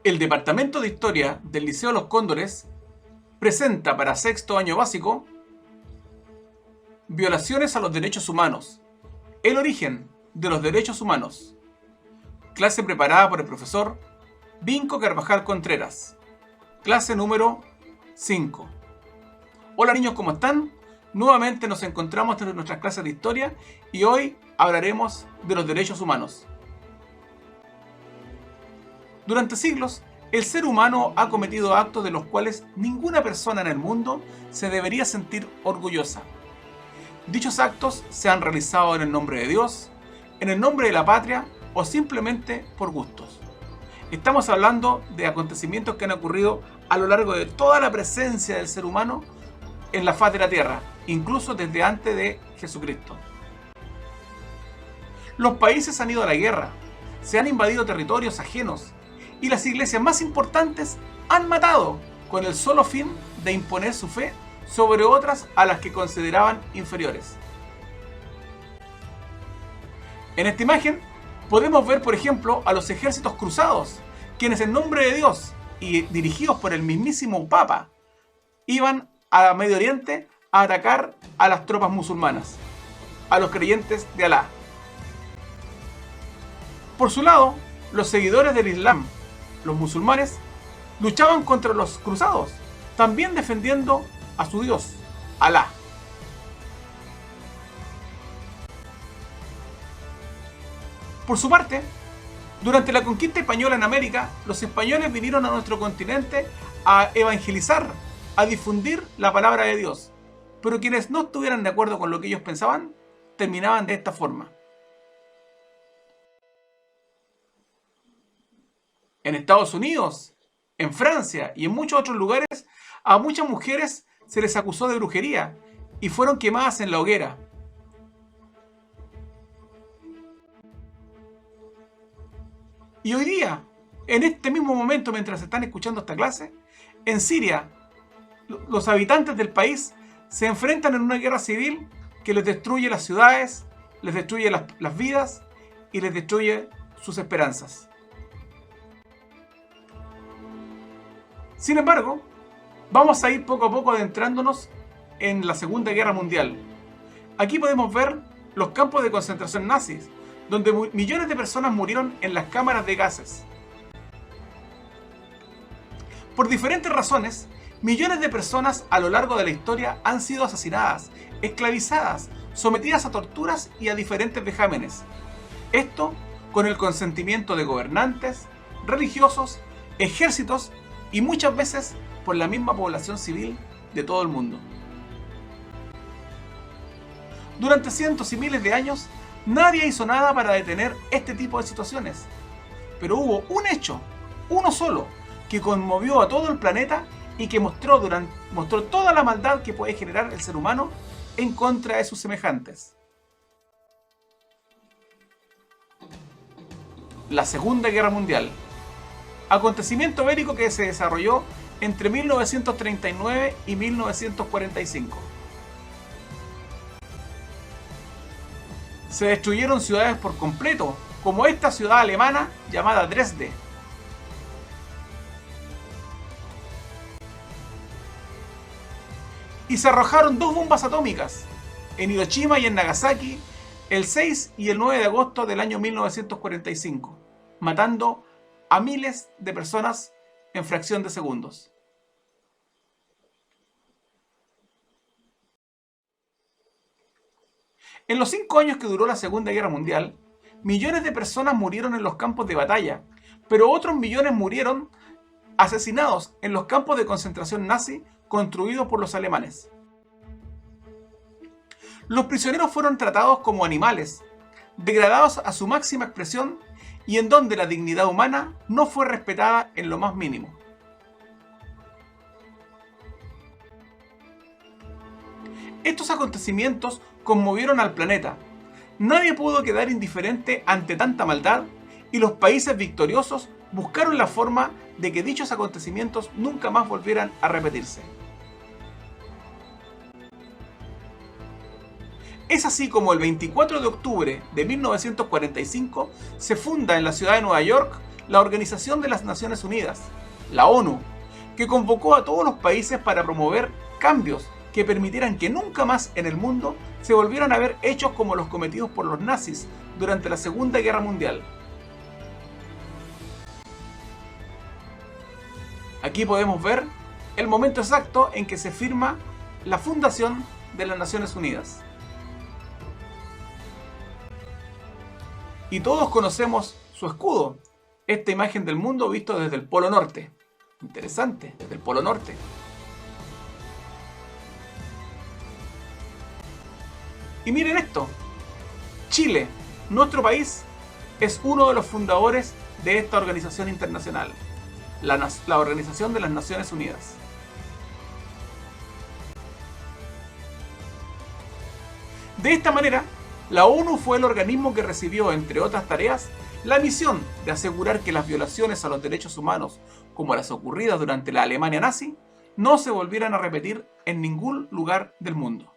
El Departamento de Historia del Liceo Los Cóndores presenta para sexto año básico Violaciones a los derechos humanos. El origen de los derechos humanos. Clase preparada por el profesor Vinco Carvajal Contreras. Clase número 5. Hola niños, ¿cómo están? Nuevamente nos encontramos en nuestras clases de historia y hoy hablaremos de los derechos humanos. Durante siglos, el ser humano ha cometido actos de los cuales ninguna persona en el mundo se debería sentir orgullosa. Dichos actos se han realizado en el nombre de Dios, en el nombre de la patria o simplemente por gustos. Estamos hablando de acontecimientos que han ocurrido a lo largo de toda la presencia del ser humano en la faz de la tierra, incluso desde antes de Jesucristo. Los países han ido a la guerra, se han invadido territorios ajenos y las iglesias más importantes han matado con el solo fin de imponer su fe sobre otras a las que consideraban inferiores. En esta imagen podemos ver, por ejemplo, a los ejércitos cruzados, quienes en nombre de Dios y dirigidos por el mismísimo Papa, iban a Medio Oriente a atacar a las tropas musulmanas, a los creyentes de Alá. Por su lado, los seguidores del Islam, los musulmanes, luchaban contra los cruzados, también defendiendo a su Dios, Alá. Por su parte, durante la conquista española en América, los españoles vinieron a nuestro continente a evangelizar, a difundir la palabra de Dios. Pero quienes no estuvieran de acuerdo con lo que ellos pensaban, terminaban de esta forma. En Estados Unidos, en Francia y en muchos otros lugares, a muchas mujeres se les acusó de brujería y fueron quemadas en la hoguera. Y hoy día, en este mismo momento, mientras están escuchando esta clase, en Siria, los habitantes del país se enfrentan en una guerra civil que les destruye las ciudades, les destruye las vidas y les destruye sus esperanzas. Sin embargo, vamos a ir poco a poco adentrándonos en la Segunda Guerra Mundial. Aquí podemos ver los campos de concentración nazis, donde millones de personas murieron en las cámaras de gases. Por diferentes razones, millones de personas a lo largo de la historia han sido asesinadas, esclavizadas, sometidas a torturas y a diferentes vejámenes. Esto con el consentimiento de gobernantes, religiosos, ejércitos y muchas veces por la misma población civil de todo el mundo. Durante cientos y miles de años, nadie hizo nada para detener este tipo de situaciones. Pero hubo un hecho, uno solo, que conmovió a todo el planeta y que mostró toda la maldad que puede generar el ser humano en contra de sus semejantes. La Segunda Guerra Mundial. Acontecimiento bélico que se desarrolló entre 1939 y 1945. Se destruyeron ciudades por completo, como esta ciudad alemana llamada Dresde. Y se arrojaron 2 bombas atómicas en Hiroshima y en Nagasaki el 6 y el 9 de agosto del año 1945, matando a miles de personas en fracción de segundos. En los 5 años que duró la Segunda Guerra Mundial, millones de personas murieron en los campos de batalla, pero otros millones murieron asesinados en los campos de concentración nazi construidos por los alemanes. Los prisioneros fueron tratados como animales, degradados a su máxima expresión y en donde la dignidad humana no fue respetada en lo más mínimo. Estos acontecimientos conmovieron al planeta. Nadie pudo quedar indiferente ante tanta maldad y los países victoriosos buscaron la forma de que dichos acontecimientos nunca más volvieran a repetirse. Es así como el 24 de octubre de 1945 se funda en la ciudad de Nueva York la Organización de las Naciones Unidas, la ONU, que convocó a todos los países para promover cambios que permitieran que nunca más en el mundo se volvieran a ver hechos como los cometidos por los nazis durante la Segunda Guerra Mundial. Aquí podemos ver el momento exacto en que se firma la fundación de las Naciones Unidas. Y todos conocemos su escudo, esta imagen del mundo visto desde el Polo Norte. Interesante, desde el Polo Norte. Y miren esto, Chile, nuestro país, es uno de los fundadores de esta organización internacional, la Organización de las Naciones Unidas. De esta manera, la ONU fue el organismo que recibió, entre otras tareas, la misión de asegurar que las violaciones a los derechos humanos, como las ocurridas durante la Alemania nazi, no se volvieran a repetir en ningún lugar del mundo.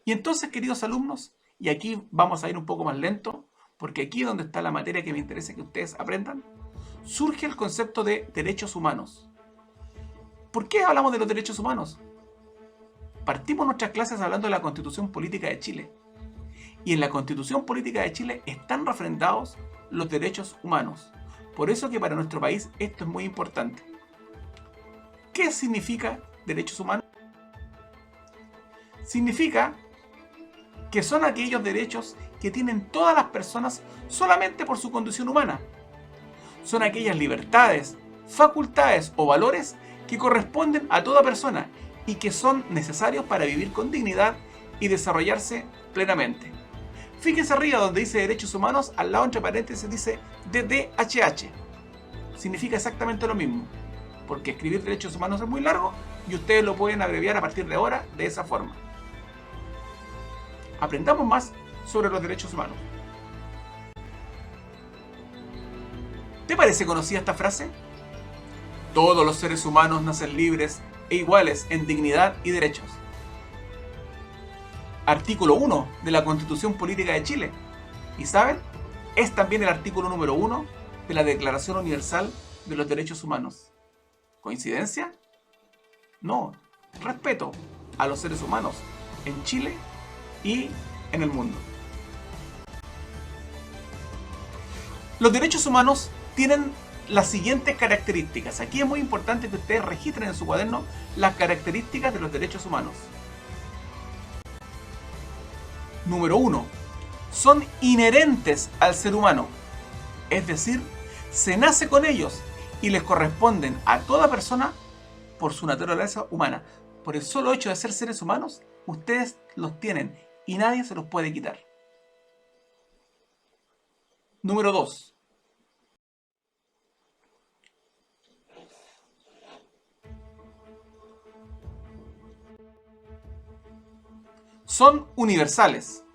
Y entonces, queridos alumnos, y aquí vamos a ir un poco más lento, porque aquí es donde está la materia que me interesa que ustedes aprendan, surge el concepto de derechos humanos. ¿Por qué hablamos de los derechos humanos? Partimos nuestras clases hablando de la Constitución Política de Chile. Y en la Constitución Política de Chile están refrendados los derechos humanos. Por eso que para nuestro país esto es muy importante. ¿Qué significa derechos humanos? Significa que son aquellos derechos que tienen todas las personas solamente por su condición humana. Son aquellas libertades, facultades o valores que corresponden a toda persona y que son necesarios para vivir con dignidad y desarrollarse plenamente. Fíjense arriba donde dice derechos humanos, al lado entre paréntesis dice DDHH. Significa exactamente lo mismo, porque escribir derechos humanos es muy largo y ustedes lo pueden abreviar a partir de ahora de esa forma. Aprendamos más sobre los derechos humanos. ¿Te parece conocida esta frase? Todos los seres humanos nacen libres e iguales en dignidad y derechos. Artículo 1 de la Constitución Política de Chile. ¿Y saben? Es también el artículo número 1 de la Declaración Universal de los Derechos Humanos. ¿Coincidencia? No. Respeto a los seres humanos en Chile y en el mundo. Los derechos humanos tienen las siguientes características. Aquí es muy importante que ustedes registren en su cuaderno las características de los derechos humanos. Número 1. Son inherentes al ser humano. Es decir, se nace con ellos y les corresponden a toda persona por su naturaleza humana. Por el solo hecho de ser seres humanos, ustedes los tienen y nadie se los puede quitar. Número 2. Son universales.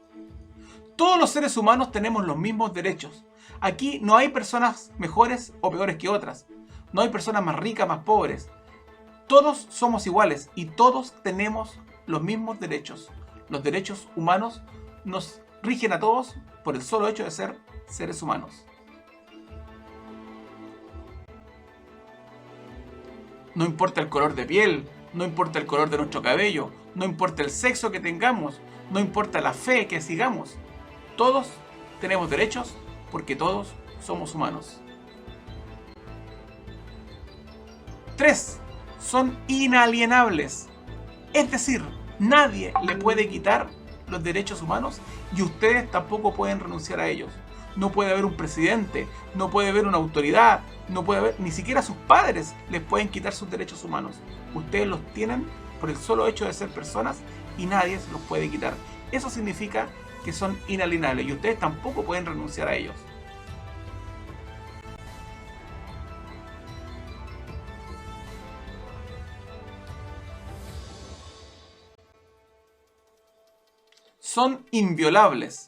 Todos los seres humanos tenemos los mismos derechos. Aquí no hay personas mejores o peores que otras. No hay personas más ricas, más pobres. Todos somos iguales y todos tenemos los mismos derechos. Los derechos humanos nos rigen a todos por el solo hecho de ser seres humanos. No importa el color de piel, no importa el color de nuestro cabello, no importa el sexo que tengamos, no importa la fe que sigamos. Todos tenemos derechos porque todos somos humanos. 3. Son inalienables. Es decir, nadie le puede quitar los derechos humanos y ustedes tampoco pueden renunciar a ellos. No puede haber un presidente, no puede haber una autoridad, no puede haber, ni siquiera sus padres les pueden quitar sus derechos humanos. Ustedes los tienen por el solo hecho de ser personas y nadie se los puede quitar. Eso significa que son inalienables y ustedes tampoco pueden renunciar a ellos. Son inviolables,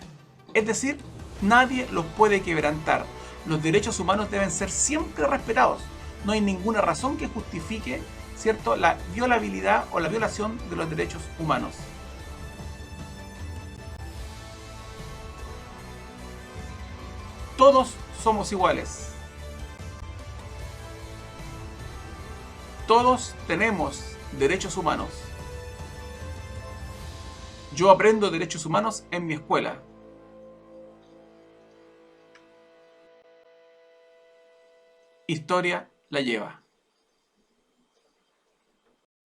es decir, nadie los puede quebrantar. Los derechos humanos deben ser siempre respetados. No hay ninguna razón que justifique, ¿cierto?, la violabilidad o la violación de los derechos humanos. Todos somos iguales. Todos tenemos derechos humanos. Yo aprendo derechos humanos en mi escuela. Historia la lleva.